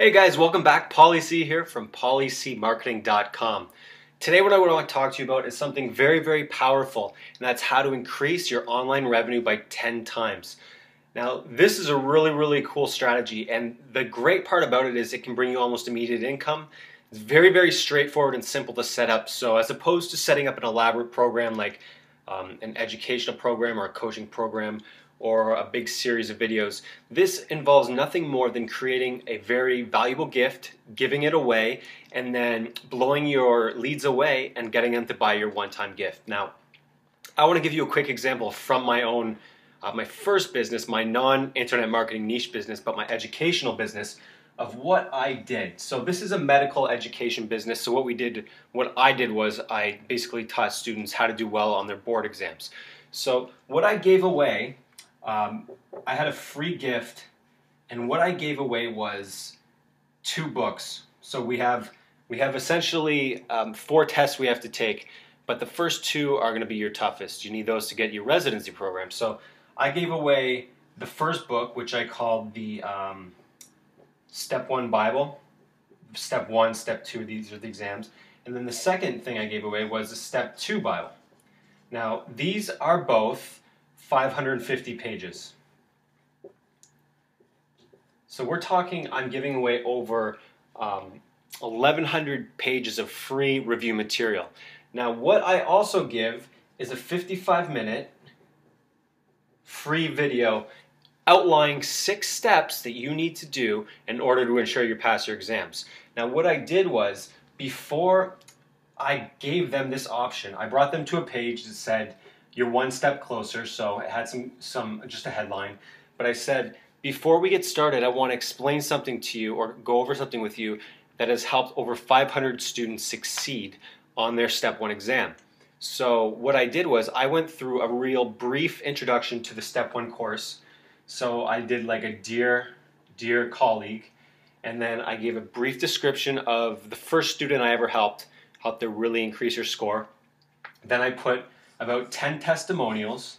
Hey guys, welcome back. Pauly here from paulycmarketing.com. Today what I want to talk to you about is something very powerful, and that's how to increase your online revenue by 10 times. Now, this is a really cool strategy, and the great part about it is it can bring you almost immediate income. It's very straightforward and simple to set up, so as opposed to setting up an elaborate program like an educational program or a coaching program or a big series of videos. This involves nothing more than creating a very valuable gift, giving it away, and then blowing your leads away and getting them to buy your one-time gift. Now, I want to give you a quick example from my own, my first business, my non-internet marketing niche business, but my educational business, of what I did. So this is a medical education business. So what I did was I basically taught students how to do well on their board exams. So what I gave away, I had a free gift, and what I gave away was 2 books. So we have essentially 4 tests we have to take, but the first 2 are going to be your toughest. You need those to get your residency program. So I gave away the first book, which I called the Step 1 Bible. Step 1, Step 2, these are the exams. And then the second thing I gave away was the Step 2 Bible. Now, these are both 550 pages. So we're talking, I'm giving away over 1,100 pages of free review material. Now, what I also give is a 55-minute free video outlining 6 steps that you need to do in order to ensure you pass your exams. Now, what I did was, before I gave them this option, I brought them to a page that said, "You're one step closer," so it had just a headline, but I said, before we get started, I want to explain something to you or go over something with you that has helped over 500 students succeed on their Step 1 exam. So what I did was I went through a real brief introduction to the Step 1 course. So I did like a dear colleague, and then I gave a brief description of the first student I ever helped to really increase her score. Then I put about 10 testimonials.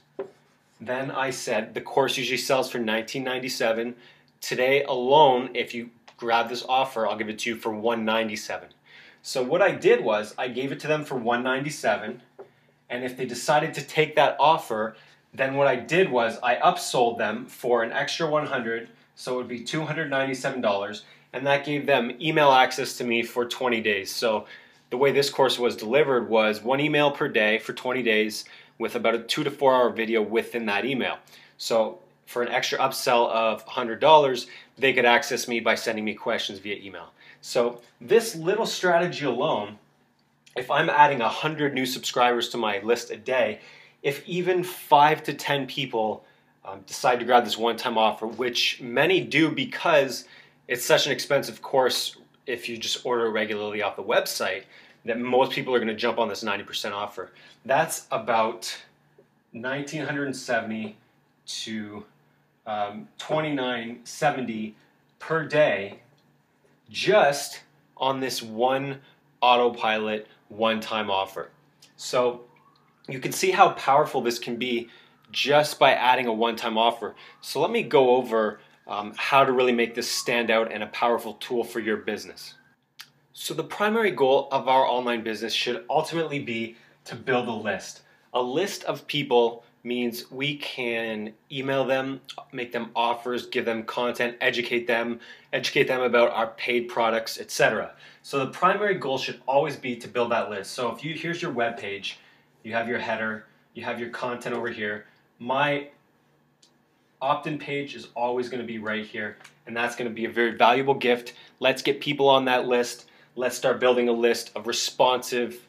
Then I said the course usually sells for $19.97. Today alone, if you grab this offer, I'll give it to you for $197. So what I did was I gave it to them for $197, and if they decided to take that offer, then what I did was I upsold them for an extra $100, so it would be $297, and that gave them email access to me for 20 days. So the way this course was delivered was 1 email per day for 20 days with about a 2 to 4 hour video within that email. So for an extra upsell of $100, they could access me by sending me questions via email. So this little strategy alone, if I'm adding 100 new subscribers to my list a day, if even 5 to 10 people decide to grab this one-time offer, which many do because it's such an expensive course if you just order regularly off the website, that most people are going to jump on this 90% offer. That's about $1,970 to $2,970 per day just on this one autopilot one-time offer. So you can see how powerful this can be just by adding a one-time offer. So let me go over how to really make this stand out and a powerful tool for your business. So the primary goal of our online business should ultimately be to build a list. A list of people means we can email them, make them offers, give them content, educate them about our paid products, etc. So the primary goal should always be to build that list. So here's your web page, you have your header, you have your content over here. My opt-in page is always going to be right here, and that's going to be a very valuable gift. Let's get people on that list. Let's start building a list of responsive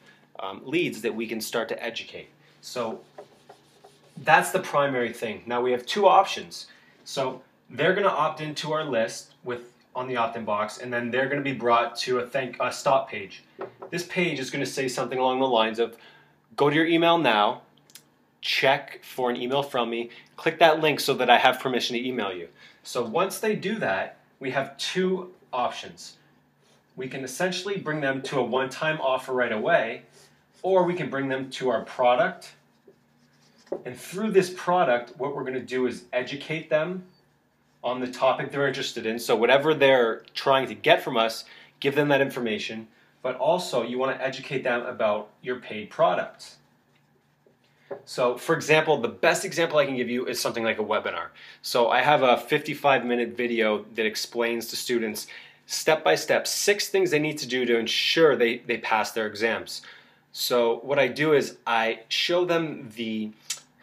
leads that we can start to educate. So that's the primary thing. Now we have 2 options. So they're going to opt into our list on the opt-in box, and then they're going to be brought to a stop page. This page is going to say something along the lines of, go to your email now, check for an email from me, click that link so that I have permission to email you. So once they do that, we have 2 options. We can essentially bring them to a one-time offer right away, or we can bring them to our product. And through this product, what we're going to do is educate them on the topic they're interested in. So whatever they're trying to get from us, give them that information. But also you want to educate them about your paid products. So for example, the best example I can give you is something like a webinar. So I have a 55-minute video that explains to students step by step 6 things they need to do to ensure they pass their exams. So what I do is I show them the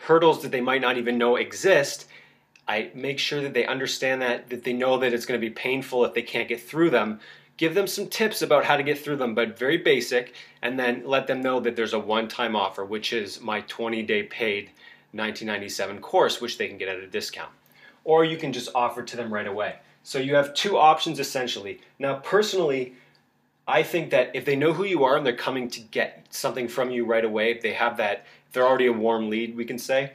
hurdles that they might not even know exist. I make sure that they understand that they know that it's going to be painful if they can't get through them. Give them some tips about how to get through them, but very basic, and then let them know that there's a one-time offer, which is my 20-day paid $19.97 course, which they can get at a discount. Or you can just offer to them right away. So you have 2 options essentially. Now personally, I think that if they know who you are and they're coming to get something from you right away, if they have that, if they're already a warm lead, we can say,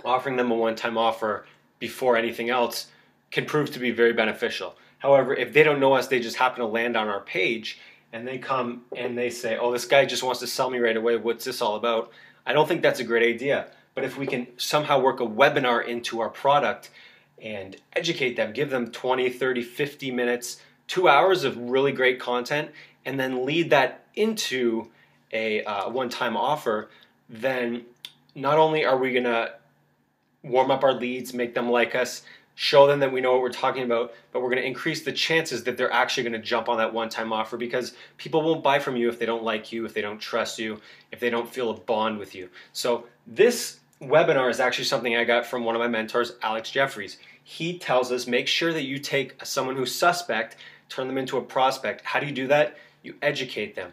offering them a one-time offer before anything else can prove to be very beneficial. However, if they don't know us, they just happen to land on our page and they come and they say, oh, this guy just wants to sell me right away, what's this all about? I don't think that's a great idea. But if we can somehow work a webinar into our product and educate them, give them 20, 30, 50 minutes, 2 hours of really great content, and then lead that into a one-time offer, then not only are we going to warm up our leads, make them like us, show them that we know what we're talking about, but we're going to increase the chances that they're actually going to jump on that one-time offer, because people won't buy from you if they don't like you, if they don't trust you, if they don't feel a bond with you. So this webinar is actually something I got from one of my mentors, Alex Jeffries. He tells us, make sure that you take someone who's suspect, turn them into a prospect. How do you do that? You educate them.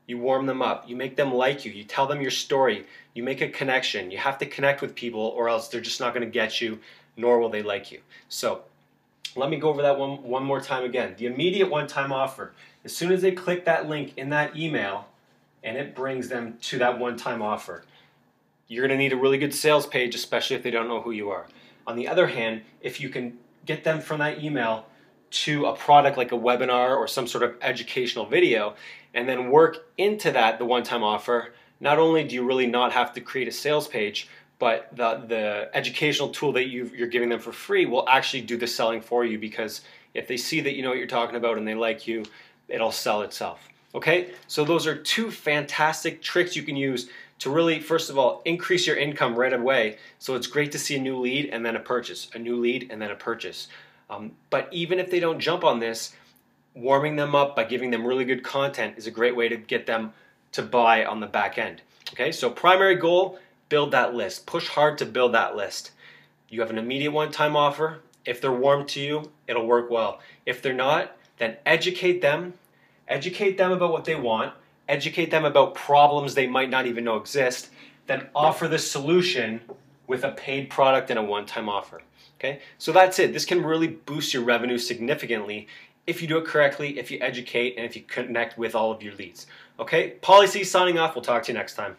You warm them up. You make them like you. You tell them your story. You make a connection. You have to connect with people or else they're just not going to get you, nor will they like you. So let me go over that one more time again. The immediate one-time offer. As soon as they click that link in that email and it brings them to that one-time offer, you're going to need a really good sales page, especially if they don't know who you are. On the other hand, if you can get them from that email to a product like a webinar or some sort of educational video, and then work into that, the one-time offer, not only do you really not have to create a sales page, but the educational tool that you're giving them for free will actually do the selling for you, because if they see that you know what you're talking about and they like you, it'll sell itself. Okay, so those are 2 fantastic tricks you can use to really, first of all, increase your income right away. So it's great to see a new lead and then a purchase, a new lead and then a purchase. But even if they don't jump on this, warming them up by giving them really good content is a great way to get them to buy on the back end. Okay, so primary goal, build that list. Push hard to build that list. You have an immediate one-time offer. If they're warm to you, it'll work well. If they're not, then educate them. Educate them about what they want. Educate them about problems they might not even know exist. Then offer the solution with a paid product and a one-time offer. Okay, so that's it. This can really boost your revenue significantly if you do it correctly, if you educate, and if you connect with all of your leads. Okay, Policy signing off. We'll talk to you next time.